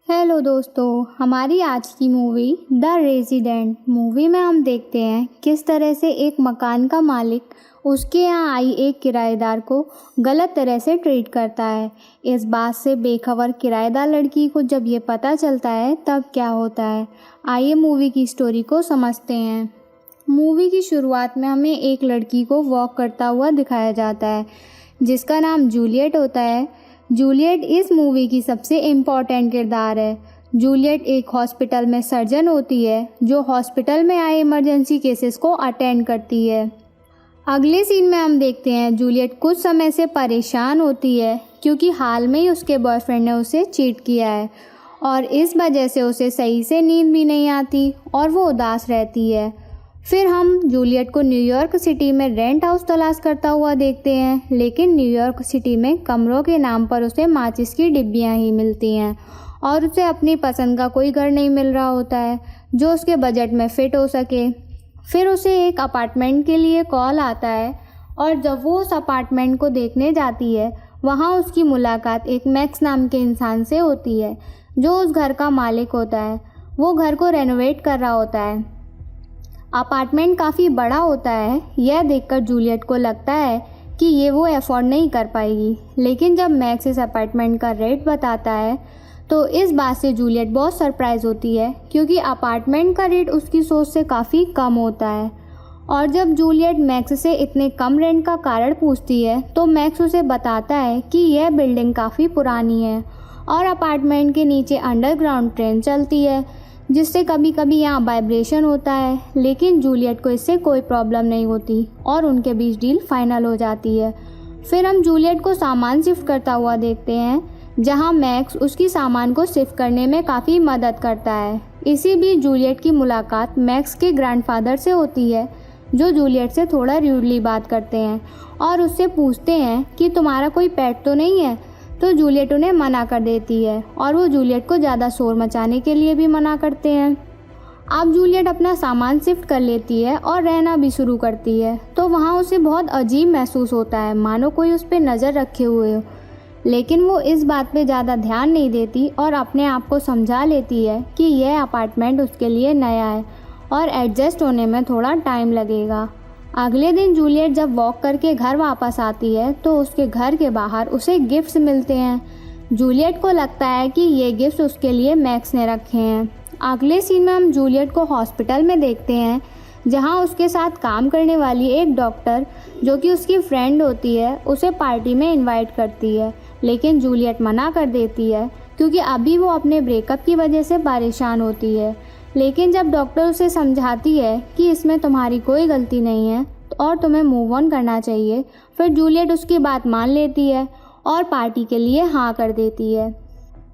Hello दोस्तों, हमारी आज की मूवी द रेजिडेंट मूवी में हम देखते हैं किस तरह से एक मकान का मालिक उसके यहाँ आई एक किराएदार को गलत तरह से ट्रीट करता है। इस बात से बेखबर किराएदार लड़की को जब ये पता चलता है तब क्या होता है, आइए मूवी की स्टोरी को समझते हैं। मूवी की शुरुआत में हमें एक लड़की को वॉक करता हुआ दिखाया जाता है जिसका नाम जूलियट होता है। जूलियट इस मूवी की सबसे इम्पॉर्टेंट किरदार है। जूलियट एक हॉस्पिटल में सर्जन होती है जो हॉस्पिटल में आए इमरजेंसी केसेस को अटेंड करती है। अगले सीन में हम देखते हैं जूलियट कुछ समय से परेशान होती है क्योंकि हाल में ही उसके बॉयफ्रेंड ने उसे चीट किया है और इस वजह से उसे सही से नींद भी नहीं आती और वो उदास रहती है। फिर हम जूलियट को न्यूयॉर्क सिटी में रेंट हाउस तलाश करता हुआ देखते हैं, लेकिन न्यूयॉर्क सिटी में कमरों के नाम पर उसे माचिस की डिब्बियां ही मिलती हैं और उसे अपनी पसंद का कोई घर नहीं मिल रहा होता है जो उसके बजट में फ़िट हो सके। फिर उसे एक अपार्टमेंट के लिए कॉल आता है और जब वो उस अपार्टमेंट को देखने जाती है वहाँ उसकी मुलाकात एक मैक्स नाम के इंसान से होती है जो उस घर का मालिक होता है। वो घर को रेनोवेट कर रहा होता है। अपार्टमेंट काफ़ी बड़ा होता है। यह देखकर जूलियट को लगता है कि ये वो अफोर्ड नहीं कर पाएगी, लेकिन जब मैक्स इस अपार्टमेंट का रेट बताता है तो इस बात से जूलियट बहुत सरप्राइज़ होती है क्योंकि अपार्टमेंट का रेट उसकी सोच से काफ़ी कम होता है। और जब जूलियट मैक्स से इतने कम रेंट का कारण पूछती है तो मैक्स उसे बताता है कि यह बिल्डिंग काफ़ी पुरानी है और अपार्टमेंट के नीचे अंडरग्राउंड ट्रेन चलती है जिससे कभी कभी यहाँ वाइब्रेशन होता है, लेकिन जूलियट को इससे कोई प्रॉब्लम नहीं होती और उनके बीच डील फाइनल हो जाती है। फिर हम जूलियट को सामान शिफ्ट करता हुआ देखते हैं जहाँ मैक्स उसकी सामान को शिफ्ट करने में काफ़ी मदद करता है। इसी बीच जूलियट की मुलाकात मैक्स के ग्रैंडफादर से होती है जो जूलियट से थोड़ा रूडली बात करते हैं और उससे पूछते हैं कि तुम्हारा कोई पेट तो नहीं है, तो जूलियट उन्हें मना कर देती है और वो जूलियट को ज़्यादा शोर मचाने के लिए भी मना करते हैं। अब जूलियट अपना सामान शिफ्ट कर लेती है और रहना भी शुरू करती है तो वहाँ उसे बहुत अजीब महसूस होता है, मानो कोई उस पर नज़र रखे हुए हो, लेकिन वो इस बात पे ज़्यादा ध्यान नहीं देती और अपने आप को समझा लेती है कि यह अपार्टमेंट उसके लिए नया है और एडजस्ट होने में थोड़ा टाइम लगेगा। अगले दिन जूलियट जब वॉक करके घर वापस आती है तो उसके घर के बाहर उसे गिफ्ट्स मिलते हैं। जूलियट को लगता है कि ये गिफ्ट्स उसके लिए मैक्स ने रखे हैं। अगले सीन में हम जूलियट को हॉस्पिटल में देखते हैं जहां उसके साथ काम करने वाली एक डॉक्टर जो कि उसकी फ्रेंड होती है उसे पार्टी में इनवाइट करती है, लेकिन जूलियट मना कर देती है क्योंकि अभी वो अपने ब्रेकअप की वजह से परेशान होती है। लेकिन जब डॉक्टर उसे समझाती है कि इसमें तुम्हारी कोई गलती नहीं है और तुम्हें मूव ऑन करना चाहिए, फिर जूलियट उसकी बात मान लेती है और पार्टी के लिए हाँ कर देती है।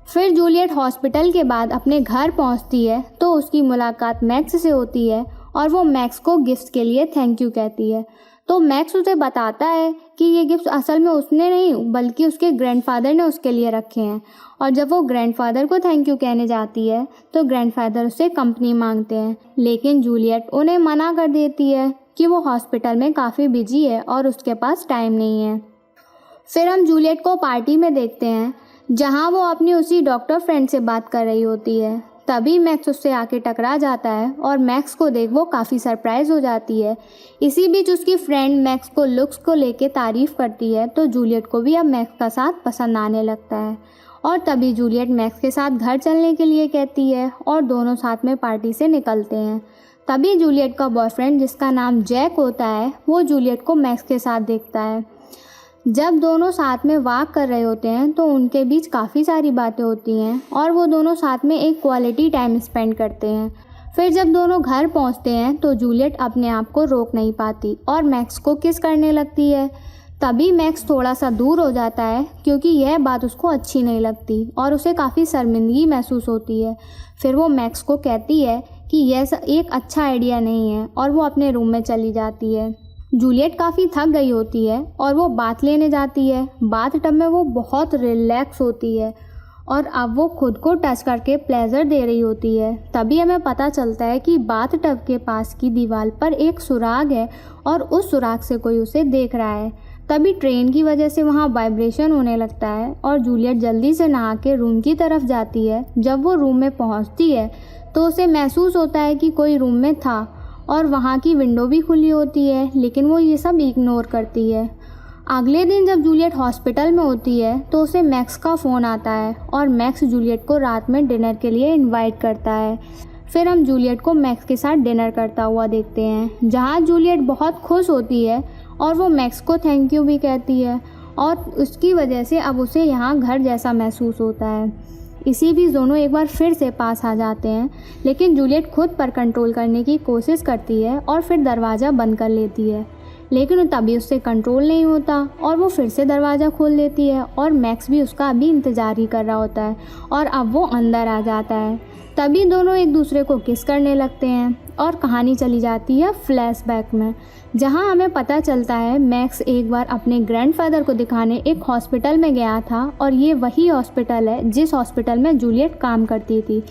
फिर जूलियट हॉस्पिटल के बाद अपने घर पहुंचती है तो उसकी मुलाकात मैक्स से होती है और वो मैक्स को गिफ्ट के लिए थैंक यू कहती है। तो मैक्स उसे बताता है कि ये गिफ्ट असल में उसने नहीं बल्कि उसके ग्रैंडफादर ने उसके लिए रखे हैं और जब वो ग्रैंडफादर को थैंक यू कहने जाती है तो ग्रैंडफादर उससे कंपनी मांगते हैं, लेकिन जूलियट उन्हें मना कर देती है कि वो हॉस्पिटल में काफ़ी बिजी है और उसके पास टाइम नहीं है। फिर हम जूलियट को पार्टी में देखते हैं जहाँ वो अपनी उसी डॉक्टर फ्रेंड से बात कर रही होती है। तभी मैक्स उससे आके टकरा जाता है और मैक्स को देख वो काफ़ी सरप्राइज़ हो जाती है। इसी बीच उसकी फ्रेंड मैक्स को लुक्स को लेके तारीफ़ करती है तो जूलियट को भी अब मैक्स का साथ पसंद आने लगता है और तभी जूलियट मैक्स के साथ घर चलने के लिए कहती है और दोनों साथ में पार्टी से निकलते हैं। तभी जूलियट का बॉयफ्रेंड जिसका नाम जैक होता है वो जूलियट को मैक्स के साथ देखता है। जब दोनों साथ में वॉक कर रहे होते हैं तो उनके बीच काफ़ी सारी बातें होती हैं और वो दोनों साथ में एक क्वालिटी टाइम स्पेंड करते हैं। फिर जब दोनों घर पहुंचते हैं तो जूलियट अपने आप को रोक नहीं पाती और मैक्स को किस करने लगती है। तभी मैक्स थोड़ा सा दूर हो जाता है क्योंकि यह बात उसको अच्छी नहीं लगती और उसे काफ़ी शर्मिंदगी महसूस होती है। फिर वो मैक्स को कहती है कि यह एक अच्छा आइडिया नहीं है और वो अपने रूम में चली जाती है। जूलियट काफ़ी थक गई होती है और वो बाथ लेने जाती है। बाथ टब में वो बहुत रिलैक्स होती है और अब वो खुद को टच करके प्लेजर दे रही होती है। तभी हमें पता चलता है कि बाथ टब के पास की दीवार पर एक सुराग है और उस सुराग से कोई उसे देख रहा है। तभी ट्रेन की वजह से वहाँ वाइब्रेशन होने लगता है और जूलियट जल्दी से नहा के रूम की तरफ जाती है। जब वो रूम में पहुँचती है तो उसे महसूस होता है कि कोई रूम में था और वहाँ की विंडो भी खुली होती है, लेकिन वो ये सब इग्नोर करती है। अगले दिन जब जूलियट हॉस्पिटल में होती है तो उसे मैक्स का फ़ोन आता है और मैक्स जूलियट को रात में डिनर के लिए इनवाइट करता है। फिर हम जूलियट को मैक्स के साथ डिनर करता हुआ देखते हैं, जहाँ जूलियट बहुत खुश होती है और वो मैक्स को थैंक यू भी कहती है और उसकी वजह से अब उसे यहाँ घर जैसा महसूस होता है। इसी बीच दोनों एक बार फिर से पास आ जाते हैं, लेकिन जूलियट खुद पर कंट्रोल करने की कोशिश करती है और फिर दरवाज़ा बंद कर लेती है, लेकिन तभी उससे कंट्रोल नहीं होता और वो फिर से दरवाज़ा खोल देती है और मैक्स भी उसका अभी इंतज़ार ही कर रहा होता है और अब वो अंदर आ जाता है। तभी दोनों एक दूसरे को किस करने लगते हैं और कहानी चली जाती है फ्लैशबैक में, जहां हमें पता चलता है मैक्स एक बार अपने ग्रैंडफादर को दिखाने एक हॉस्पिटल में गया था और ये वही हॉस्पिटल है जिस हॉस्पिटल में जूलियट काम करती थी।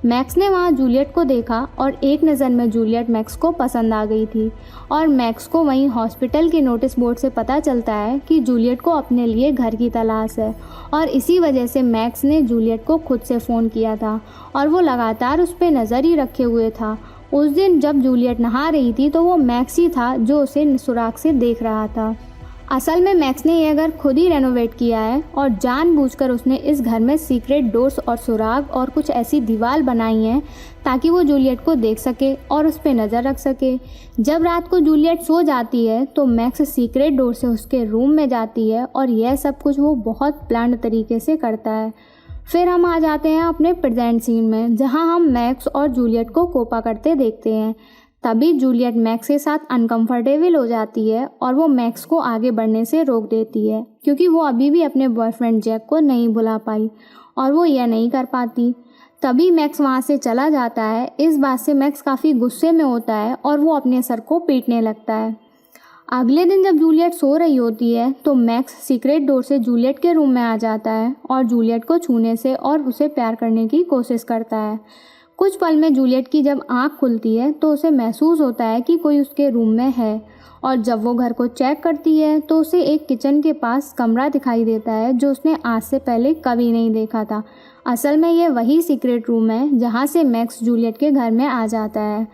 मैक्स ने वहां जूलियट को देखा और एक नज़र में जूलियट मैक्स को पसंद आ गई थी और मैक्स को वहीं हॉस्पिटल के नोटिस बोर्ड से पता चलता है कि जूलियट को अपने लिए घर की तलाश है और इसी वजह से मैक्स ने जूलियट को खुद से फ़ोन किया था और वो लगातार उस पर नज़र ही रखे हुए था। उस दिन जब जूलियट नहा रही थी तो वो मैक्स ही था जो उसे सुराग से देख रहा था। असल में मैक्स ने यह घर खुद ही रेनोवेट किया है और जानबूझकर उसने इस घर में सीक्रेट डोर्स और सुराग और कुछ ऐसी दीवार बनाई हैं ताकि वो जूलियट को देख सके और उस पर नज़र रख सके। जब रात को जूलियट सो जाती है तो मैक्स सीक्रेट डोर से उसके रूम में जाती है और यह सब कुछ वो बहुत प्लान्ड तरीके से करता है। फिर हम आ जाते हैं अपने प्रेजेंट सीन में, जहां हम मैक्स और जूलियट को कोपा करते देखते हैं। तभी जूलियट मैक्स के साथ अनकंफर्टेबल हो जाती है और वो मैक्स को आगे बढ़ने से रोक देती है क्योंकि वो अभी भी अपने बॉयफ्रेंड जैक को नहीं बुला पाई और वो यह नहीं कर पाती। तभी मैक्स वहाँ से चला जाता है। इस बात से मैक्स काफ़ी गुस्से में होता है और वो अपने सर को पीटने लगता है। अगले दिन जब जूलियट सो रही होती है तो मैक्स सीक्रेट डोर से जूलियट के रूम में आ जाता है और जूलियट को छूने से और उसे प्यार करने की कोशिश करता है। कुछ पल में जूलियट की जब आंख खुलती है तो उसे महसूस होता है कि कोई उसके रूम में है और जब वो घर को चेक करती है तो उसे एक किचन के पास कमरा दिखाई देता है जो उसने आज से पहले कभी नहीं देखा था। असल में ये वही सीक्रेट रूम है जहाँ से मैक्स जूलियट के घर में आ जाता है।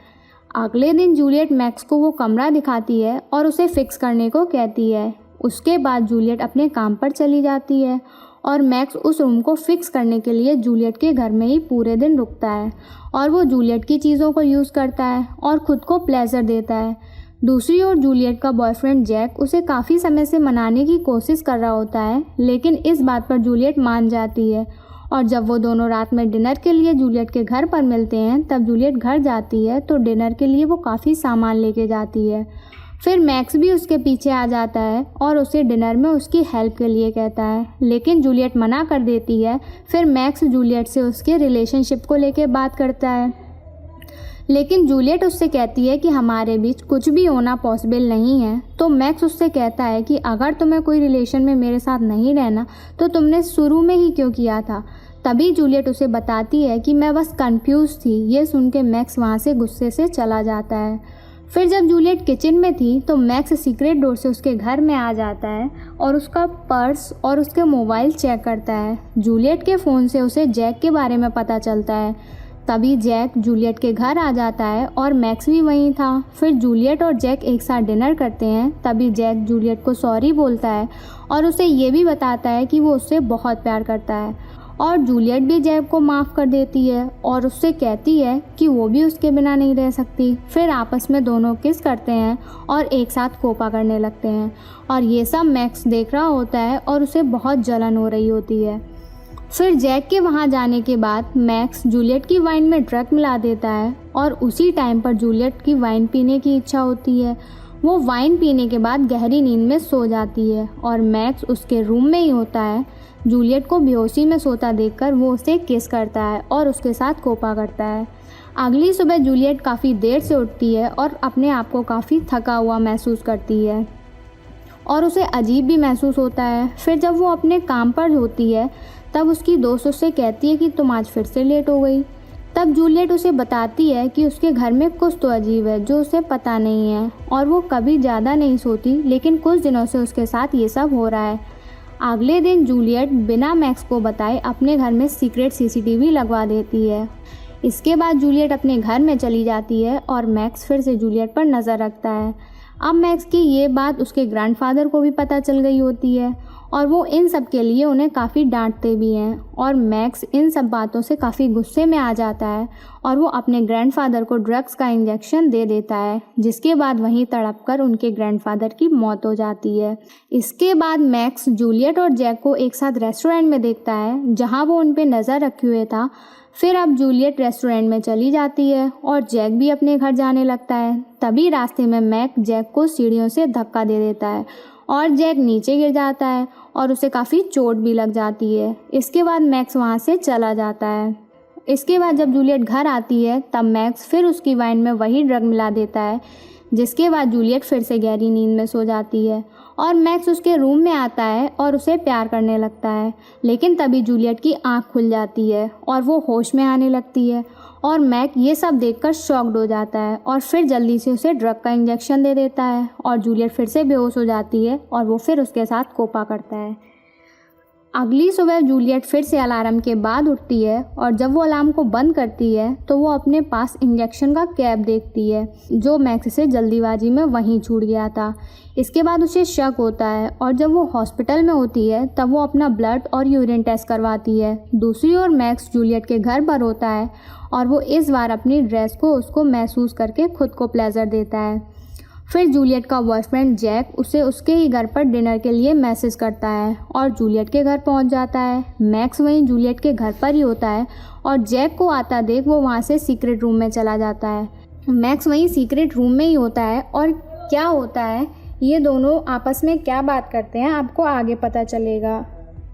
अगले दिन जूलियट मैक्स को वो कमरा दिखाती है और उसे फिक्स करने को कहती है। उसके बाद जूलियट अपने काम पर चली जाती है और मैक्स उस रूम को फिक्स करने के लिए जूलियट के घर में ही पूरे दिन रुकता है और वो जूलियट की चीज़ों को यूज़ करता है और ख़ुद को प्लेजर देता है। दूसरी ओर जूलियट का बॉयफ्रेंड जैक उसे काफ़ी समय से मनाने की कोशिश कर रहा होता है, लेकिन इस बात पर जूलियट मान जाती है और जब वो दोनों रात में डिनर के लिए जूलियट के घर पर मिलते हैं तब जूलियट घर जाती है तो डिनर के लिए वो काफ़ी सामान लेके जाती है। फिर मैक्स भी उसके पीछे आ जाता है और उसे डिनर में उसकी हेल्प के लिए कहता है, लेकिन जूलियट मना कर देती है। फिर मैक्स जूलियट से उसके रिलेशनशिप को लेकर बात करता है, लेकिन जूलियट उससे कहती है कि हमारे बीच कुछ भी होना पॉसिबल नहीं है। तो मैक्स उससे कहता है कि अगर तुम्हें कोई रिलेशन में मेरे साथ नहीं रहना तो तुमने शुरू में ही क्यों किया था। तभी जूलियट उसे बताती है कि मैं बस कंफ्यूज थी। ये सुन के मैक्स वहाँ से गुस्से से चला जाता है। फिर जब जूलियट किचन में थी तो मैक्स सीक्रेट डोर से उसके घर में आ जाता है और उसका पर्स और उसके मोबाइल चेक करता है। जूलियट के फ़ोन से उसे जैक के बारे में पता चलता है। तभी जैक जूलियट के घर आ जाता है और मैक्स भी वहीं था। फिर जूलियट और जैक एक साथ डिनर करते हैं। तभी जैक जूलियट को सॉरी बोलता है और उसे ये भी बताता है कि वो उससे बहुत प्यार करता है और जूलियट भी जैक को माफ़ कर देती है और उससे कहती है कि वो भी उसके बिना नहीं रह सकती। फिर आपस में दोनों किस करते हैं और एक साथ कोपा करने लगते हैं और ये सब मैक्स देख रहा होता है और उसे बहुत जलन हो रही होती है। फिर जैक के वहाँ जाने के बाद मैक्स जूलियट की वाइन में ड्रग मिला देता है और उसी टाइम पर जूलियट की वाइन पीने की इच्छा होती है। वो वाइन पीने के बाद गहरी नींद में सो जाती है और मैक्स उसके रूम में ही होता है। जूलियट को बेहोशी में सोता देखकर वो उसे किस करता है और उसके साथ कोपा करता है। अगली सुबह जूलियट काफ़ी देर से उठती है और अपने आप को काफ़ी थका हुआ महसूस करती है और उसे अजीब भी महसूस होता है। फिर जब वो अपने काम पर होती है तब उसकी दोस्त उससे कहती है कि तुम आज फिर से लेट हो गई। तब जूलियट उसे बताती है कि उसके घर में कुछ तो अजीब है जो उसे पता नहीं है और वो कभी ज़्यादा नहीं सोती, लेकिन कुछ दिनों से उसके साथ ये सब हो रहा है। अगले दिन जूलियट बिना मैक्स को बताए अपने घर में सीक्रेट सीसीटीवी लगवा देती है। इसके बाद जूलियट अपने घर में चली जाती है और मैक्स फिर से जूलियट पर नज़र रखता है। अब मैक्स की ये बात उसके ग्रैंडफादर को भी पता चल गई होती है और वो इन सब के लिए उन्हें काफ़ी डांटते भी हैं और मैक्स इन सब बातों से काफ़ी गुस्से में आ जाता है और वो अपने ग्रैंडफादर को ड्रग्स का इंजेक्शन दे देता है, जिसके बाद वहीं तड़प कर उनके ग्रैंडफादर की मौत हो जाती है। इसके बाद मैक्स जूलियट और जैक को एक साथ रेस्टोरेंट में देखता है जहाँ वो उन पर नज़र रखे हुए था। फिर अब जूलियट रेस्टोरेंट में चली जाती है और जैक भी अपने घर जाने लगता है। तभी रास्ते में मैक्स जैक को सीढ़ियों से धक्का दे देता है और जैक नीचे गिर जाता है और उसे काफ़ी चोट भी लग जाती है। इसके बाद मैक्स वहाँ से चला जाता है। इसके बाद जब जूलियट घर आती है तब मैक्स फिर उसकी वाइन में वही ड्रग मिला देता है, जिसके बाद जूलियट फिर से गहरी नींद में सो जाती है और मैक्स उसके रूम में आता है और उसे प्यार करने लगता है। लेकिन तभी जूलियट की आंख खुल जाती है और वो होश में आने लगती है और मैक ये सब देखकर शॉक्ड हो जाता है और फिर जल्दी से उसे ड्रग का इंजेक्शन दे देता है और जूलियट फिर से बेहोश हो जाती है और वो फिर उसके साथ कोपा करता है। अगली सुबह जूलियट फिर से अलार्म के बाद उठती है और जब वो अलार्म को बंद करती है तो वो अपने पास इंजेक्शन का कैप देखती है जो मैक्स से जल्दीबाजी में वहीं छूट गया था। इसके बाद उसे शक होता है और जब वो हॉस्पिटल में होती है तब वो अपना ब्लड और यूरिन टेस्ट करवाती है। दूसरी ओर मैक्स जूलियट के घर पर होता है और वो इस बार अपनी ड्रेस को उसको महसूस करके खुद को प्लेजर देता है। फिर जूलियट का बॉयफ्रेंड जैक उसे उसके ही घर पर डिनर के लिए मैसेज करता है और जूलियट के घर पहुंच जाता है। मैक्स वहीं जूलियट के घर पर ही होता है और जैक को आता देख वो वहां से सीक्रेट रूम में चला जाता है। मैक्स वहीं सीक्रेट रूम में ही होता है और क्या होता है, ये दोनों आपस में क्या बात करते हैं, आपको आगे पता चलेगा।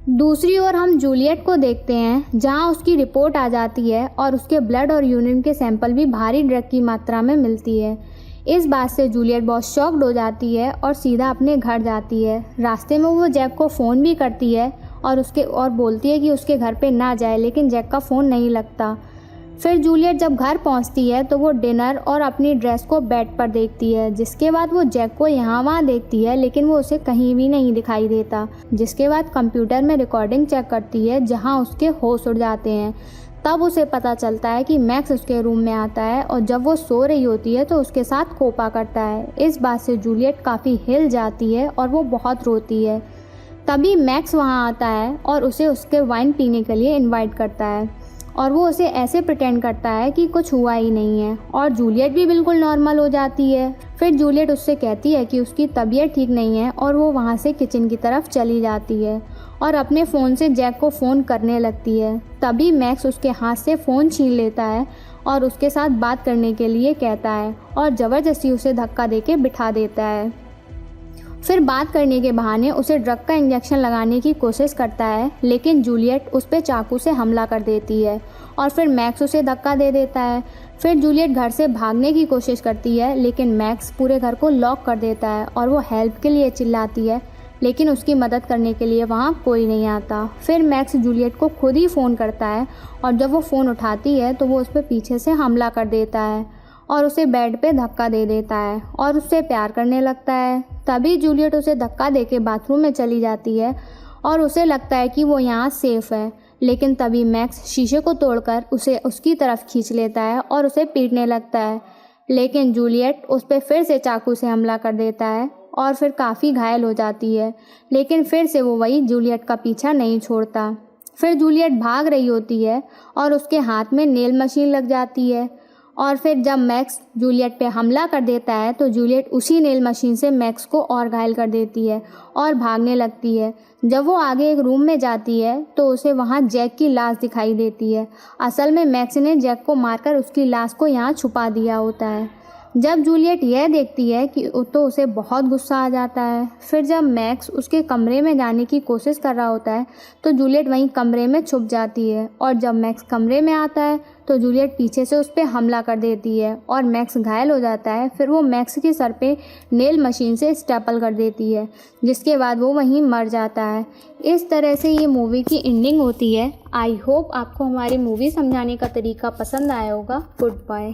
दूसरी ओर हम जूलियट को देखते हैं जहां उसकी रिपोर्ट आ जाती है और उसके ब्लड और यूरिन के सैंपल भी भारी ड्रग की मात्रा में मिलती है। इस बात से जूलियट बहुत शॉक्ड हो जाती है और सीधा अपने घर जाती है। रास्ते में वो जैक को फ़ोन भी करती है और बोलती है कि उसके घर पे ना जाए, लेकिन जैक का फ़ोन नहीं लगता। फिर जूलियट जब घर पहुंचती है तो वो डिनर और अपनी ड्रेस को बेड पर देखती है, जिसके बाद वो जैक को यहाँ वहाँ देखती है लेकिन वो उसे कहीं भी नहीं दिखाई देता। जिसके बाद कंप्यूटर में रिकॉर्डिंग चेक करती है जहाँ उसके होश उड़ जाते हैं। तब उसे पता चलता है कि मैक्स उसके रूम में आता है और जब वो सो रही होती है तो उसके साथ कोपा करता है। इस बात से जूलियट काफ़ी हिल जाती है और वो बहुत रोती है। तभी मैक्स वहाँ आता है और उसे उसके वाइन पीने के लिए इनवाइट करता है और वो उसे ऐसे प्रिटेंड करता है कि कुछ हुआ ही नहीं है और जूलियट भी बिल्कुल नॉर्मल हो जाती है। फिर जूलियट उससे कहती है कि उसकी तबीयत ठीक नहीं है और वो वहाँ से किचन की तरफ चली जाती है और अपने फ़ोन से जैक को फ़ोन करने लगती है। तभी मैक्स उसके हाथ से फ़ोन छीन लेता है और उसके साथ बात करने के लिए कहता है और ज़बरदस्ती उसे धक्का देके बिठा देता है। फिर बात करने के बहाने उसे ड्रग का इंजेक्शन लगाने की कोशिश करता है, लेकिन जूलियट उस पर चाकू से हमला कर देती है और फिर मैक्स उसे धक्का दे देता है। फिर जूलियट घर से भागने की कोशिश करती है लेकिन मैक्स पूरे घर को लॉक कर देता है और वो हेल्प के लिए चिल्लाती है, लेकिन उसकी मदद करने के लिए वहाँ कोई नहीं आता। फिर मैक्स जूलियट को खुद ही फ़ोन करता है और जब वो फ़ोन उठाती है तो वो उस पर पीछे से हमला कर देता है और उसे बेड पे धक्का दे देता है और उससे प्यार करने लगता है। तभी जूलियट उसे धक्का देके बाथरूम में चली जाती है और उसे लगता है कि वो यहाँ सेफ है, लेकिन तभी मैक्स शीशे को तोड़कर उसे उसकी तरफ खींच लेता है और उसे पीटने लगता है, लेकिन जूलियट उस पर फिर से चाकू से हमला कर देता है और फिर काफ़ी घायल हो जाती है, लेकिन फिर से वो वही जूलियट का पीछा नहीं छोड़ता। फिर जूलियट भाग रही होती है और उसके हाथ में नेल मशीन लग जाती है और फिर जब मैक्स जूलियट पे हमला कर देता है तो जूलियट उसी नेल मशीन से मैक्स को और घायल कर देती है और भागने लगती है। जब वो आगे एक रूम में जाती है तो उसे वहाँ जैक की लाश दिखाई देती है। असल में मैक्स ने जैक को मारकर उसकी लाश को यहाँ छुपा दिया होता है। जब जूलियट यह देखती है कि तो उसे बहुत गुस्सा आ जाता है। फिर जब मैक्स उसके कमरे में जाने की कोशिश कर रहा होता है तो जूलियट वहीं कमरे में छुप जाती है, और जब मैक्स कमरे में आता है तो जूलियट पीछे से उस पर हमला कर देती है और मैक्स घायल हो जाता है। फिर वो मैक्स के सर पे नेल मशीन से स्टेपल कर देती है, जिसके बाद वो वहीं मर जाता है। इस तरह से ये मूवी की एंडिंग होती है। आई होप आपको हमारी मूवी समझाने का तरीका पसंद आया होगा। Good bye.